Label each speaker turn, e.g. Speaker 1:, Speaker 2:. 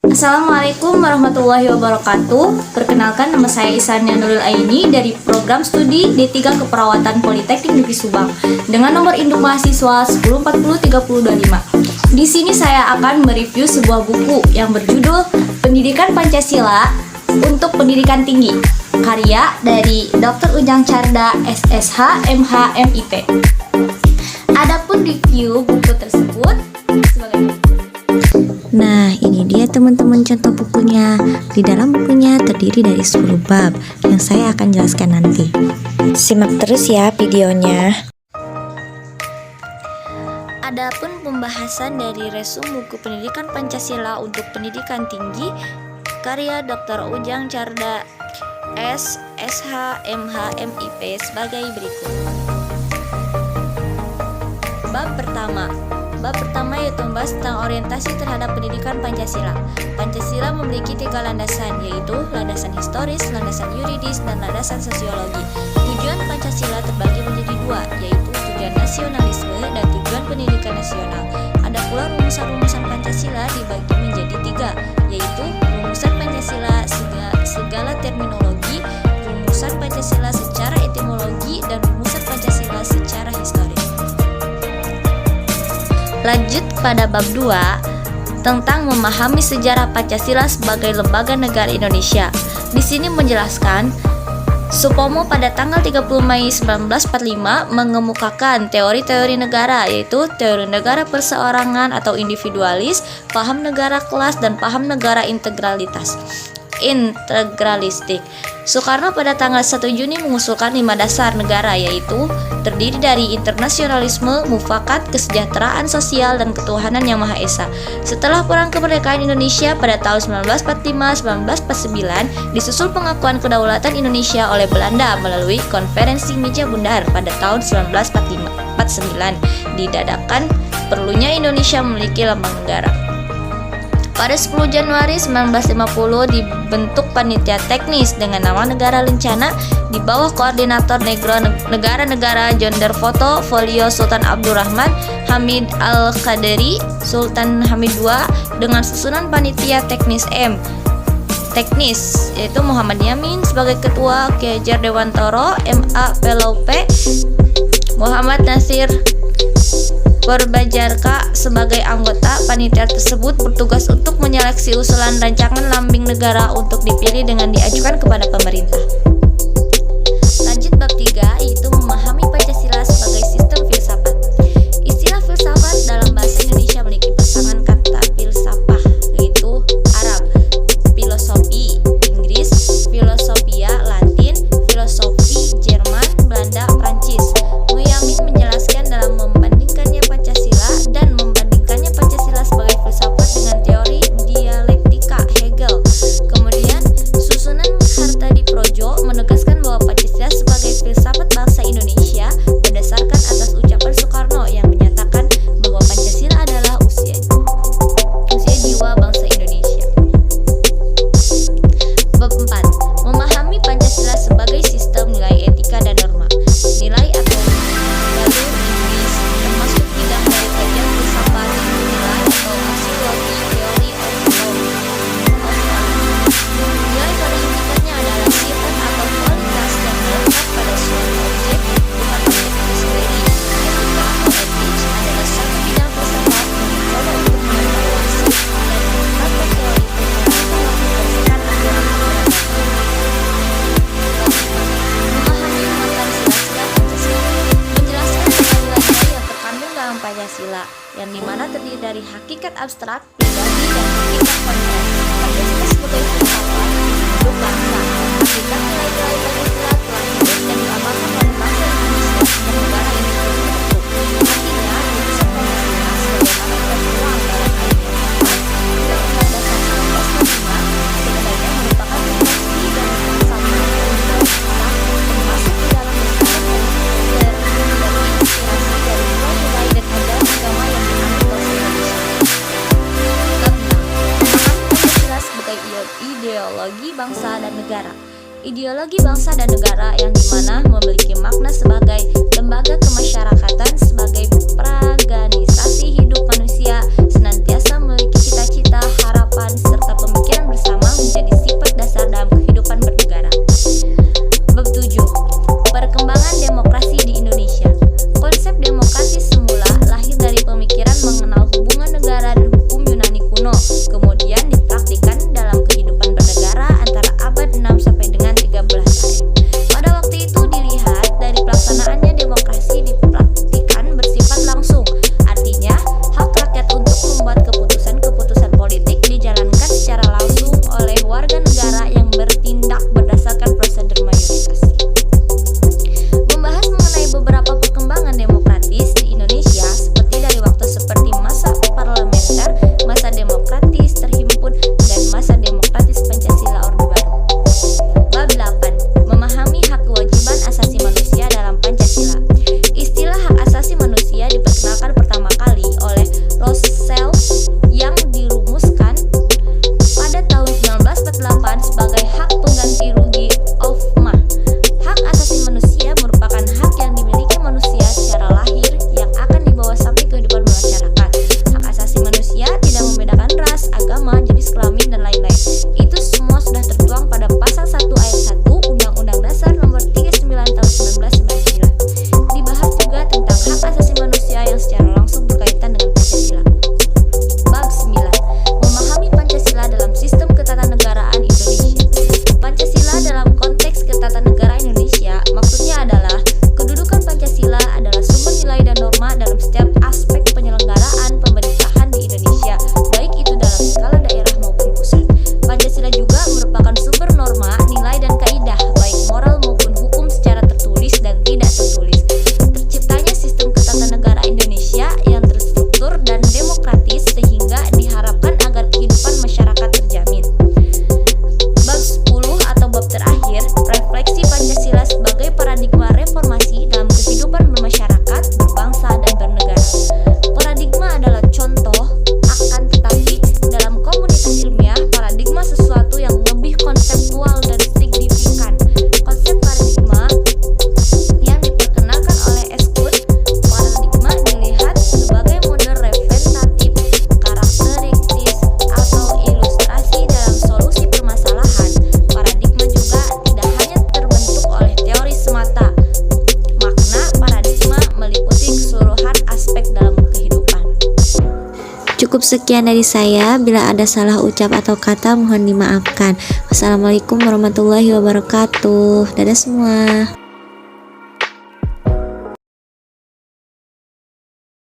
Speaker 1: Assalamualaikum warahmatullahi wabarakatuh. Perkenalkan, nama saya Isania Nurul Aini dari program studi D3 Keperawatan Politeknik Negeri Subang dengan nomor induk mahasiswa 10403025. Di sini saya akan mereview sebuah buku yang berjudul Pendidikan Pancasila untuk Pendidikan Tinggi, karya dari Dr. Ujang Carda, SSH, MH, MIP. Adapun review buku tersebut sebagai berikut.
Speaker 2: Nah, ini dia teman-teman contoh bukunya. Di dalam bukunya terdiri dari 10 bab yang saya akan jelaskan nanti. Simak terus ya videonya.
Speaker 1: Adapun pembahasan dari resum buku Pendidikan Pancasila untuk Pendidikan Tinggi, karya Dr. Ujang Carda, SSH, MH, MIP sebagai berikut. Bab pertama yaitu membahas tentang orientasi terhadap pendidikan Pancasila. Pancasila memiliki 3 landasan, yaitu landasan historis, landasan yuridis, dan landasan sosiologi. Tujuan Pancasila terbagi menjadi 2, yaitu tujuan nasionalisme dan tujuan pendidikan nasional. Ada pula rumusan-rumusan Pancasila dibagi menjadi 3, yaitu rumusan Pancasila segala terminologi, rumusan Pancasila secara etimologi, dan rumusan Pancasila secara historis. Lanjut pada bab 2 tentang memahami sejarah Pancasila sebagai lembaga negara Indonesia. Di sini menjelaskan Supomo pada tanggal 30 Mei 1945 mengemukakan teori-teori negara, yaitu teori negara perseorangan atau individualis, paham negara kelas, dan paham negara integralistik. Soekarno pada tanggal 1 Juni mengusulkan 5 dasar negara, yaitu terdiri dari internasionalisme, mufakat, kesejahteraan sosial, dan ketuhanan yang Maha Esa. Setelah Perang Kemerdekaan Indonesia pada tahun 1945-1949, disusul pengakuan kedaulatan Indonesia oleh Belanda melalui Konferensi Meja Bundar pada tahun 1949. Didadakan perlunya Indonesia memiliki lambang negara. Pada 10 Januari 1950 dibentuk panitia teknis dengan nama Negara Lencana di bawah koordinator negara-negara John Derfoto, Folio Sultan Abdurrahman, Hamid Al-Qaderi, Sultan Hamid II, dengan susunan panitia teknis yaitu Muhammad Yamin sebagai ketua, Ki Hajar Dewantoro, M.A. Pelope, Muhammad Nasir Perbajarka sebagai anggota. Panitia tersebut bertugas untuk menyeleksi usulan rancangan lambang negara untuk dipilih dengan diajukan kepada pemerintah. Lanjut bab 3 yaitu memahami Pancasila sebagai sistem filsafat. Istilah filsafat dalam bahasa Indonesia memiliki pasangan kata filsafah, yaitu Arab, filosofi Inggris, filosofia Latin, filosofi Jerman, Belanda, Prancis. Muyamin menjelaskan dalam membandingkannya Pancasila sebagai filsafat dengan teori dialektika Hegel. Kemudian susunan Hartadi Projo menegaskan bahwa Pancasila sebagai filsafat bangsa Indonesia berdasarkan atas ucapan Soekarno yang menyatakan bahwa Pancasila adalah usia jiwa bangsa Indonesia. Bab 4. Memahami Pancasila sebagai sistem nilai etika dan norma. Nilai atau jalur Inggris termasuk bidang dari kajian filsafat, nilai atau aksiologi, teori of knowledge. Nilai pada hakikatnya adalah sifat atau kualitas yang melekat pada suatu objek, bukan objek itu sendiri. Etika atau ethics adalah satu bidang filsafat yang mencoba untuk mengevaluasi dan mengungkapkan teori perjalanan perilaku berdasarkan aturan memahami makna sila-sila Pancasila. Menjelaskan nilai-nilai yang terkandung dalam Pancasila, yang dimana terdiri dari hakikat abstrak, pribadi, dan hakikat konkret. Pancasila sebagai filsafat hidup bangsa. Hakikat nilai-nilai Pancasila telah hidup dan diamalkan oleh bangsa Indonesia sejak negara ini terbentuk. Artinya, putusan Pancasila sebagaimana tertuang dalam ayat yang keempat Undang-Undang Dasar 1945 sebenarnya merupakan refleksi dari filsafat yang kita termasuk di dalam berbagai terinspirasi dari nilai-nilai dan ajaran agama yang dianut bangsa Indonesia. Bab 6. Memahami Pancasila sebagai ideologi bangsa dan negara. Ideologi bangsa dan negara yang dimana memiliki makna sebagai lembaga kemasyarakatan, sebagai praganisasi hidup manusia, senantiasa memiliki cita-cita, harapan, serta kemudian dipraktikkan dalam kehidupan bernegara antara abad 6 sampai dengan 13 AM. Pada waktu itu dilihat dari pelaksanaannya demokrasi dipraktikkan bersifat langsung. Artinya, hak rakyat untuk membuat keputusan-keputusan politik dijalankan secara langsung oleh warga negara yang bertindak berdasarkan prosedur mayoritas. Membahas mengenai beberapa perkembangan demokratis di Indonesia seperti masa parlementer, masa demokratis terhimpun, dan masa demokratis Pancasila Orde Baru. Bab 8. Memahami hak kewajiban asasi manusia dalam Pancasila. Istilah hak asasi manusia diperkenalkan pertama kali oleh Rousseau yang dirumuskan pada tahun 1948 sebagai hak pengganti rugi Hoffman. Hak asasi manusia merupakan hak yang dimiliki manusia secara lahir yang akan dibawa sampai kehidupan masyarakat. Hak asasi manusia tidak membedakan ras, agama, jenis kelamin, dan lain-lain. Itu semua sudah tertuang pada pasal 1 ayat 1 Undang-Undang Dasar Nomor 39 Tahun 1999. Dibahas juga tentang hak asasi manusia yang secara langsung berkaitan dengan Pancasila. Bab 9. Memahami Pancasila dalam sistem ketatanegaraan Indonesia. Pancasila dalam konteks ketatanegaraan Indonesia maksudnya adalah kedudukan Pancasila adalah sumber nilai dan norma dalam setiap aspek penyelenggaraan pemerintahan di Indonesia, baik itu dalam skala daerah maupun pusat. Pancasila juga merupakan sumber norma, nilai, dan kaidah, baik moral maupun hukum secara tertulis dan tidak tertulis. Terciptanya sistem ketatanegaraan Indonesia yang terstruktur dan demokratis sehingga diharapkan agar kehidupan masyarakat terjamin. Bab 10 atau bab terakhir, refleksi Pancasila sebagai paradigma reformasi dalam kehidupan bermasyarakat, berbangsa, dan bernegara. Paradigma adalah contoh, akan tetapi dalam komunitas ilmiah, paradigma sesuatu yang lebih konseptual dan signifikan. Konsep paradigma yang diperkenalkan oleh Eschut, paradigma dilihat sebagai model representatif, karakteristis, atau ilustrasi dalam solusi permasalahan. Paradigma juga tidak hanya terbentuk oleh teori semata. Makna paradigma meliputi keseluruhan aspek dalam kehidupan.
Speaker 2: Cukup sekian dari saya. Bila ada salah ucap atau kata mohon dimaafkan. Wassalamualaikum warahmatullahi wabarakatuh. Dadah semua.